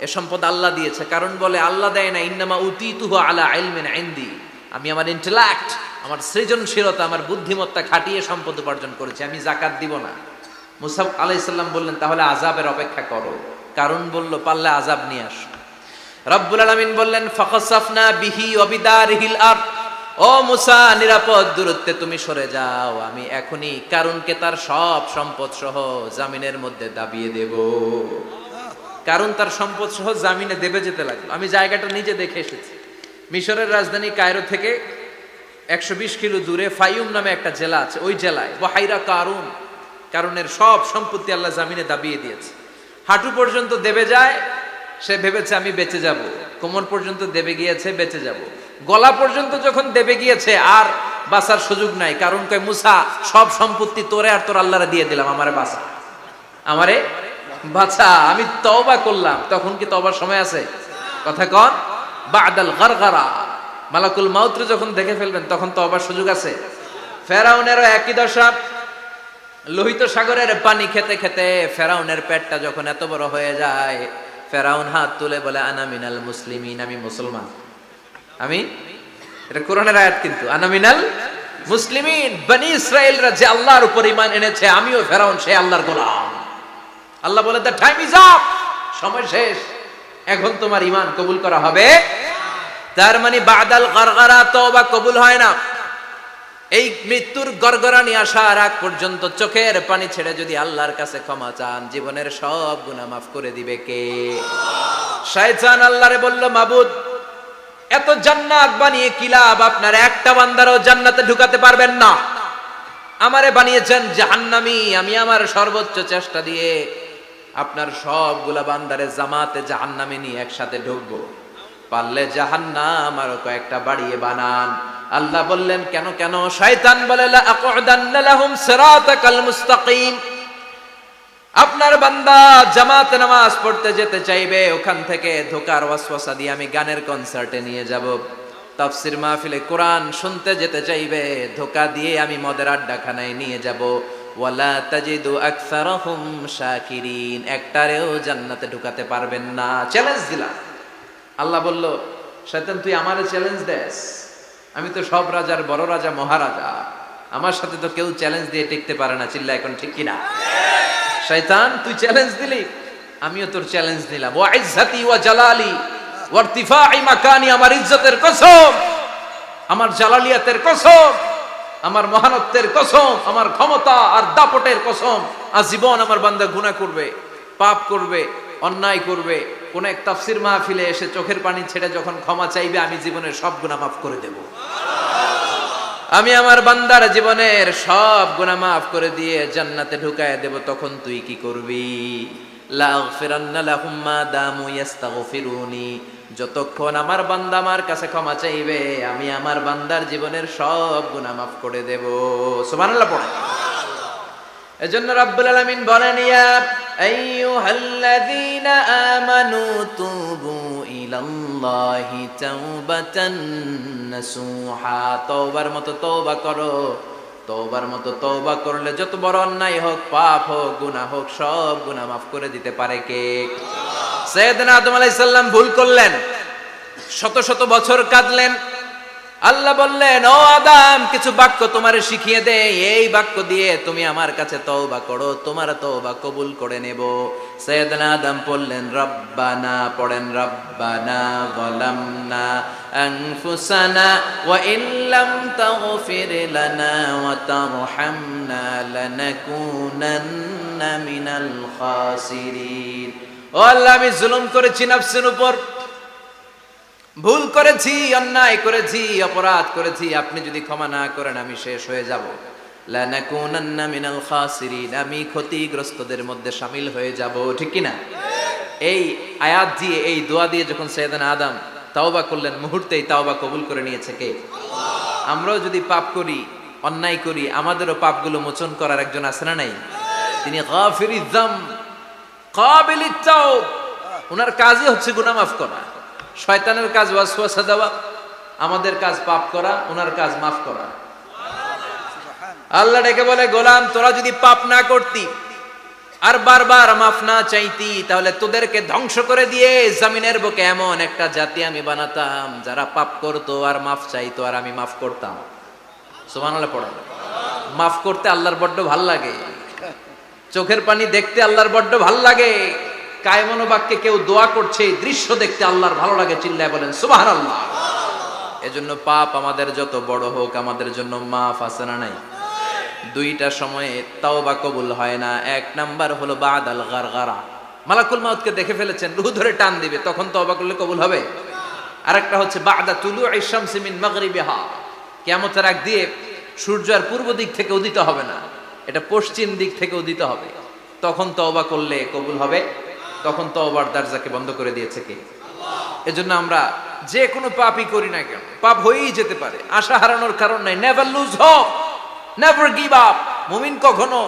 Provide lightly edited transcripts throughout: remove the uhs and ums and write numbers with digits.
এ সম্পদ আল্লাহ দিয়েছে। কারণ বলে আল্লাহ দেয় না, ইন্নামা উতীতুহু আলা ইলমিন ইনদি, আমি আমার ইন্টেলেক্ট, আমার সৃজনশীলতা, আমার বুদ্ধিমত্তা খাটিয়ে সম্পদ উপার্জন করেছি, আমি যাকাত দিব না। মুসা আলাইহিস সালাম বললেন তাহলে আযাবের অপেক্ষা করো। কারণ বলল পারলে আযাব নিয়ে আসো। রব্বুল আলামিন বললেন ফাখাসাফনা বিহি ওয়া বিদারিহিল আরদ, ও মুসা নিরাপদ দূরত্বে তুমি সরে যাও, আমি এখনই কারুনকে তার সব সম্পদ সহ জামিনের মধ্যে দাবিয়ে দেব। কারণ তার সম্পদ সহ জামিনে দেবে যেতে লাগলো। আমি জায়গাটা নিজে দেখে এসেছি। মিশরের রাজধানী কায়রো থেকে 120 কিলো দূরে ফাইউম নামে একটা জেলা আছে, ওই জেলায় বহাইরা কারুন, কারণের সব সম্পত্তি আল্লাহ জামিনে দাবিয়ে দিয়েছে। হাঁটু পর্যন্ত দেবে যায়, সে ভেবেছে আমি বেঁচে যাব। কোমর পর্যন্ত দেবে গিয়েছে, বেঁচে যাব। গলা পর্যন্ত যখন দেবে গিয়েছে আর বাঁচার সুযোগ নাই। কারণ কয় মুসা সব সম্পত্তি তোরে আর তোর আল্লাহরে দিয়ে দিলাম, আমারে বাঁচা, আমারে বাঁচা, আমি তওবা করলাম। তখন কি তওবার সময় আছে? কথা কন, বাদাল গারগারা, মালাকুল মাউত যখন দেখে ফেলবেন তখন তওবার সুযোগ আছে। ফেরাউনেরও একই দশা। লোহিত সাগরের পানি খেতে খেতে ফেরাউনের পেটটা যখন এত বড় হয়ে যায়, ফেরাউন হাত তুলে বলে আনা মিনাল মুসলিমিন, আমি মুসলমান। আমি, এটা কোরআনের আয়াত কিন্তু, আনা মিনাল মুসলিমিন, বনি ইসরাইলরা যে আল্লাহর উপর ঈমান এনেছে, আমিও ফেরাউন সে আল্লাহর গোলাম। আল্লাহ বলে দ্য টাইম ইজ আপ, সময় শেষ, এখন তোমার ঈমান কবুল করা হবে। তার মানে বাদাল গারগারা তওবা কবুল হয় না। এই মৃত্যুর গড়গড়ানি আসার আগ পর্যন্ত চোখের পানি ছেড়ে যদি আল্লাহর কাছে ক্ষমা চান, জীবনের সব গুনাহ মাফ করে দিবে কে? শয়তান আল্লাহরে বলল, মাবুদ এত জান্নাত বানিয়ে কি লাভ, আপনার একটা বান্দারও জান্নাতে ঢুকাতে পারবেন না। আমারে বানিয়েছেন জাহান্নামী, আমি আমার সর্বোচ্চ চেষ্টা দিয়ে আপনার সবগুলা বান্দারে জামাতে জাহান্নামে নিয়ে একসাথে ঢুকবো, পারলে জাহান্নাম আরো কয়েকটা বাড়িয়ে বানান। আল্লাহ বললেন কেন কেন? শয়তান বলে লা আকুদান্না লাহুম সিরাতাকাল মুস্তাকিম, আপনার বান্দা জামাতে নামাজ পড়তে যেতে চাইবে, ওখান থেকে ধোকার ওয়াসওয়াসা দিয়ে আমি গানের কনসার্টে নিয়ে যাব। তাফসীর মাহফিলে কোরআন শুনতে যেতে চাইবে, ধোকা দিয়ে আমি মদের আড্ডাখানায় নিয়ে যাব। ওয়ালা তাজিদু আকসারাহুম শাকিরিন, একটারেও জান্নাতে ঢুকাতে পারবেন না। চ্যালেঞ্জ দিলাম। আল্লাহ বলল শয়তান তুই আমারে চ্যালেঞ্জ দেস, আমি তো সব রাজার বড় রাজা, মহারাজা, আমার সাথে তো কেউ চ্যালেঞ্জ দিয়ে টিকতে পারে না। চিল্লা এখন ঠিক কিনা? শয়তান তুই চ্যালেঞ্জ দিলি, আমিও তোর চ্যালেঞ্জ দিলাম। ওয়া ইজ্জতি ওয়া জালালি ওয়া ইরতিফাই মাকানি, আমার ইজ্জতের কসম, আমার জালালিয়াতের কসম, আমার মহানত্বের কসম, আমার ক্ষমতা আর দাপটের কসম, আজীবন আমার বান্দা গুনাহ করবে, পাপ করবে, অন্যায় করবে, কোন এক তাফসীর মাহফিলে এসে চোখের পানি ছেড়ে যখন ক্ষমা চাইবে, আমি জীবনের সব গুনাহ মাফ করে দেব। আমি আমার বান্দার জীবনের সব গুনাহ মাফ করে দিয়ে জান্নাতে ঢুকায় দেব। তখন তুই কি করবি? লা আগফিরান্না লাহুম মা দামু ইস্তাগফিরুনি, যতক্ষণ আমার বান্দা আমার কাছে ক্ষমা চাইবে, আমি আমার বান্দার জীবনের সব গুনাহ মাফ করে দেব। সুবহানাল্লাহ পড়ে। এজন্য রাব্বুল আলামিন বলেন ইয়া আইয়ুহাল্লাযীনা আমানু তুবু ইলাল্লাহি তাওবাতান নাসুহা, তওবার মতো তওবা করো। তওবার মতো তওবা করলে যত বড় অন্যায় হোক, পাপ হোক, গুনাহ হোক, সব গুনাহ মাফ করে দিতে পারে কে? সাইয়েদনা আদম আলাইহিস সালাম ভুল করলেন, শত শত বছর কাঁদলেন। আল্লাহ বললেন ও আদম কিছু বাক্য তোমারে শিখিয়ে দে, এই বাক্য দিয়ে তুমি আমার কাছে তওবা করো, তোমার তওবা কবুল করে নেব। সাইয়েদনা আদম বললেন রব্বানা, পড়েন রব্বানা যালামনা আনফুসানা ওয়া ইল্লাম তাগফির লানা ওয়া তারহামনা লানাকুনান্না মিনাল খাসিরিন। ও আল্লাহ আমি জুলুম করেছি নফসের উপর, ভুল করেছি, অন্যায় করেছি, অপরাধ করেছি, আপনি যদি ক্ষমা না করেন আমি শেষ হয়ে যাব। লানাকুনান্না মিনাল খাসিরিন, আমি ক্ষতিগ্রস্তদের মধ্যে শামিল হয়ে যাব। ঠিক কি না? এই আয়াত দিয়ে, এই দোয়া দিয়ে যখন সাইয়েদনা আদম তাওবা করলেন, মুহূর্তেই তাওবা কবুল করে নিয়েছে কে? আল্লাহ। আমরাও যদি পাপ করি, অন্যায় করি, আমাদেরও পাপগুলো মোচন করার একজন আছে না নাই? তিনি গাফিরিয যাম কাবিলিত তাওব, ওনার কাজই হচ্ছে গুনাহ মাফ করা। শয়তানের কাজ ওয়াসওয়াসা দেওয়া, আমাদের কাজ পাপ করা, ওনার কাজ মাফ করা। আল্লাহ ডেকে বলে গোলাম তোরা যদি পাপ না করতি, আর বারবার মাফ না চাইতি, তাহলে তোদেরকে ধ্বংস করে দিয়ে জমিনের বুকে এমন একটা জাতি আমি বানাতাম যারা পাপ করতো আর মাফ চাইতো আর আমি মাফ করতাম। সুবহানাল্লাহ পড়া। মাফ করতে আল্লাহর বড্ড ভাল লাগে, চোখের পানি দেখতে আল্লাহর বড্ড ভাল লাগে, কায়মনো বাক্যে কেউ দোয়া করছে এই দৃশ্য দেখতে আল্লাহর ভালো লাগে, চিল্লায় বলেন সুবহানাল্লাহ। এজন্য পাপ আমাদের যত বড় হোক আমাদের জন্য মাফ আছে না নাই? দুইটা সময়ে তাওবা কবুল হয় না। এক নাম্বার হলো বাদাল গারগারা, মালাকুল মাউতকে দেখে ফেলেছেন, রূহ ধরে টান দিবে, তখন তাওবা করলে কবুল হবে। আরেকটা হচ্ছে বাদা তুলুই শামসি মিন মাগরিবিহা, কিয়ামতের আগ দিয়ে সূর্য আর পূর্ব দিক থেকে উদিত হবে না, এটা পশ্চিম দিক থেকে উদিত হবে, তখন তওবা করলে কবুল হবে। তখন তওবার দরজাকে বন্ধ করে দিয়েছে কে? এজন্য আমরা যে কোনো পাপই করি না কেন, পাপ হয়েই যেতে পারে, আশা হারানোর কারণ নাই। Never lose hope, never give up. মুমিন কখনো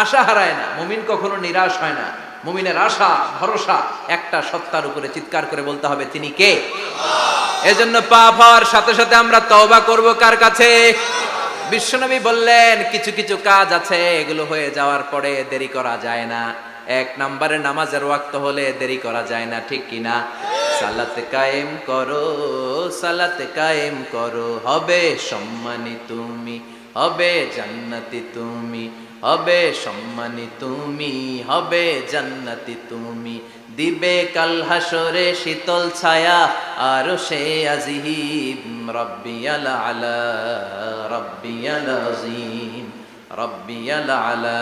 আশা হারায় না, মুমিন কখনো নিরাশ হয় না। মুমিনের আশা ভরসা একটা সত্তার উপরে, চিৎকার করে বলতে হবে তিনি কে? এজন্য পাপ হওয়ার সাথে সাথে আমরা তওবা করব কার কাছে? বিশ্বনবী বললেন কিছু কিছু কাজ আছে এগুলো হয়ে যাওয়ার পরে দেরি করা যায় না। এক নম্বরে নামাজের ওয়াক্ত হলে দেরি করা যায় না, ঠিক কিনা? সালাত কায়েম করো, সালাত কায়েম করো, হবে সম্মানী তুমি, হবে জান্নাতি তুমি, হবে সম্মানী তুমি, হবে জান্নাতি তুমি, দিবে কাল হাসরে শীতল ছায়া আর সে আজিম, রব্বিয়াল আলা রব্বিয়াল আযীম, রব্বিয়াল আলা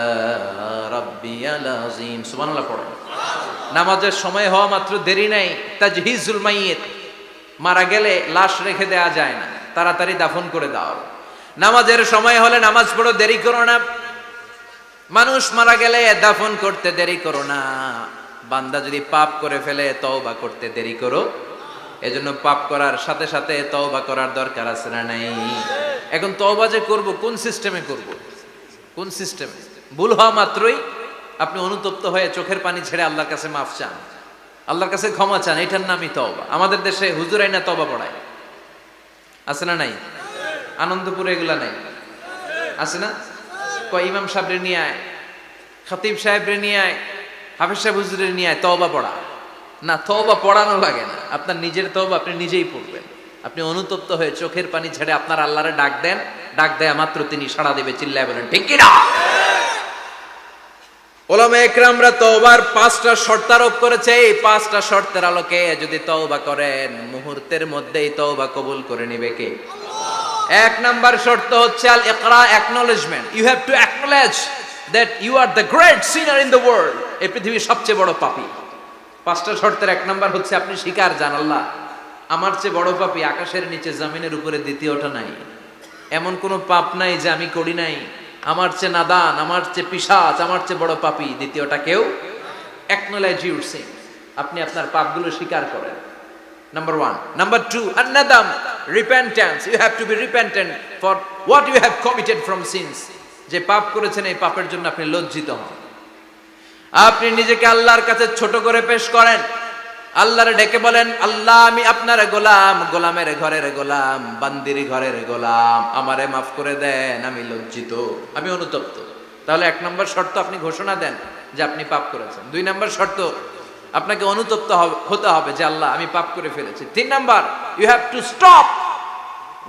রব্বিয়াল আযীম। সুবহানাল্লাহ পড়েন। নামাজের সময় হওয়া মাত্র দেরি নাই, তাজহিজুল মাইয়িত, মারা গেলে লাশ রেখে দেয়া যায় না, তাড়াতাড়ি দাফন করে দাও। নামাজের সময় হলে নামাজ পড়ো, দেরি করো না। মানুষ মারা গেলে দাফন করতে দেরি করো না। বান্দা যদি পাপ করে ফেলে তওবা করতে দেরি করো। এজন্য পাপ করার সাথে সাথে তওবা করার দরকার আছে না নাই? এখন তওবা যে করব কোন সিস্টেমে করব? কোন সিস্টেমে? ভুল হওয়া মাত্রই আপনি অনুতপ্ত হয়ে চোখের পানি ছেড়ে আল্লাহর কাছে মাফ চান, আল্লাহর কাছে ক্ষমা চান, এটার নামই তওবা। আমাদের দেশে হুজুরাই না তওবা পড়ায়, আছে না নাই? আনন্দপুরে এগুলা নাই, আছে না? কয় ইমাম সাহেবরে নিয়ে আয়, খতিব সাহেবরে নিয়ে আয়, হাফেজ সাহেব হুজুরের নিয়ে আয়, তওবা পড়া। না, তওবা পড়ানো লাগে না, আপনার নিজের তওবা আপনি নিজেই পড়বেন। আপনি অনুতপ্ত হয়ে চোখের পানি ছেড়ে আপনার আল্লাহরে ডাক দেন, ডাক দেয়া মাত্র তিনি সাড়া দেবে, চিল্লায় বলেন ঠিক কি না? উলামায়ে কেরামরা তওবার 5টা শর্ত আরোপ করেছে। এই 5টা শর্তের আলোকে যদি তওবা করেন মুহূর্তের মধ্যেই তওবা কবুল করে নেবে কে? এক নাম্বার শর্ত হচ্ছে আল ইকরা, acknowledgement. You have to acknowledge that you are the great sinner in the world. এই পৃথিবীর সবচেয়ে বড় পাপী। 5টা শর্তের এক নাম্বার হচ্ছে আপনি স্বীকার জান, আল্লাহ আমার চেয়ে বড় পাপী আকাশের নিচে জমিনের উপরে দ্বিতীয়টা নাই। এমন কোনো পাপ নাই যে আমি করি নাই। আমার চেয়ে নাদান, আমার চেয়ে পিশাচ, আমার চেয়ে বড় পাপী দ্বিতীয়টা কেউ। অ্যাকনলেজ ইউর সিন, আপনি আপনার পাপগুলো স্বীকার করেন। Number 1. Number 2, an-nadam, repentance. You have to be repentant for what you have committed from sins. যে পাপ করেছেন এই পাপের জন্য আপনি লজ্জিত হন। আপনি নিজেকে আল্লাহর কাছে ছোট করে পেশ করেন, আল্লাহরে ডেকে বলেন, আল্লাহ আমি আপনার গোলাম, গোলামের ঘরের গোলাম, বান্দির ঘরের গোলাম, আমারে মাফ করে দেন, আমি লজ্জিত, আমি অনুতপ্ত। তাহলে 1 নম্বর শর্ত আপনি ঘোষণা দেন যে আপনি পাপ করেছেন। 2 নম্বর শর্ত আপনাকে অনুতপ্ত হতে হবে যে আল্লাহ আমি পাপ করে ফেলেছি। 3 number, you have to stop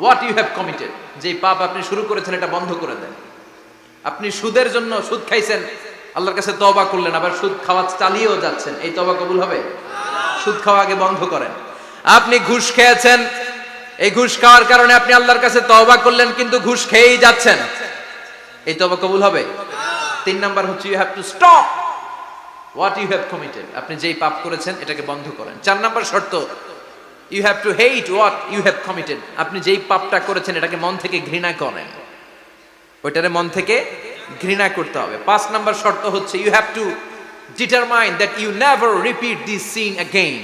what you have committed. যে পাপ আপনি শুরু করেছেন এটা বন্ধ করে দেন। আপনি সুদের জন্য সুদ খাইছেন, আল্লাহর কাছে তওবা করলেন, আবার সুদ খাওয়া চালিয়েও যাচ্ছেন, এই তওবা কবুল হবে? সুদ খাওয়া আগে বন্ধ করেন। আপনি ঘুষ খেয়েছেন, এই ঘুষ খাওয়ার কারণে আপনি আল্লাহর কাছে তওবা করলেন কিন্তু ঘুষ খেয়েই যাচ্ছেন, এই তওবা কবুল হবে? 3 নাম্বার হচ্ছে you have to stop what you have committed, আপনি যেই পাপ করেছেন এটাকে বন্ধ করেন। 4 নাম্বার শর্ত, you have to hate what you have committed, আপনি যেই পাপটা করেছেন এটাকে মন থেকে ঘৃণা করেন, ওইটারে মন থেকে ঘৃণা করতে হবে। 5 নাম্বার শর্ত হচ্ছে you have to determine that you never repeat this sin again,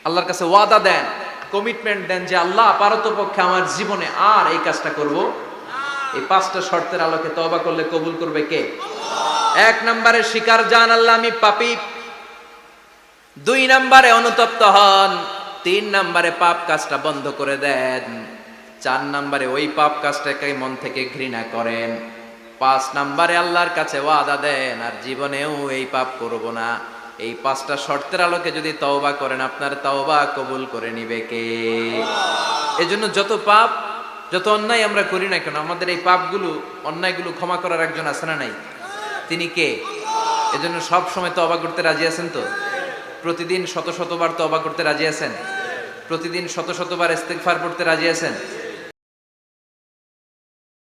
আল্লাহর কাছে ওয়াদা দেন, কমিটমেন্ট দেন যে আল্লাহ পারতপক্ষে আমার জীবনে আর এই কাজটা করব। এই 5টা শর্তের আলোকে তওবা করলে কবুল করবে কে? 1 নম্বরে স্বীকার জান আল্লাহ আমি পাপী, 2 নম্বরে অনুতপ্ত হন, 3 নম্বরে পাপ কাজটা বন্ধ করে দেন, 4 নম্বরে ওই পাপ কাজটাকে মন থেকে ঘৃণা করেন, 5 নম্বরে আল্লাহর কাছে ওয়াদা দেন আর জীবনেও এই পাপ করব না। এই 5টা শর্তের আলোকে যদি তওবা করেন আপনার তওবা কবুল করে নিবে কে? এজন্য যত পাপ যত অন্যায় আমরা করি না কেন আমাদের এই পাপগুলো অন্যায়গুলো ক্ষমা করার একজন আছে না নাই? তিনি কে? এজন্য সব সময় তওবা করতে রাজি আছেন তো? প্রতিদিন শত শতবার তওবা করতে রাজি আছেন? প্রতিদিন শত শতবার ইস্তেগফার করতে রাজি আছেন?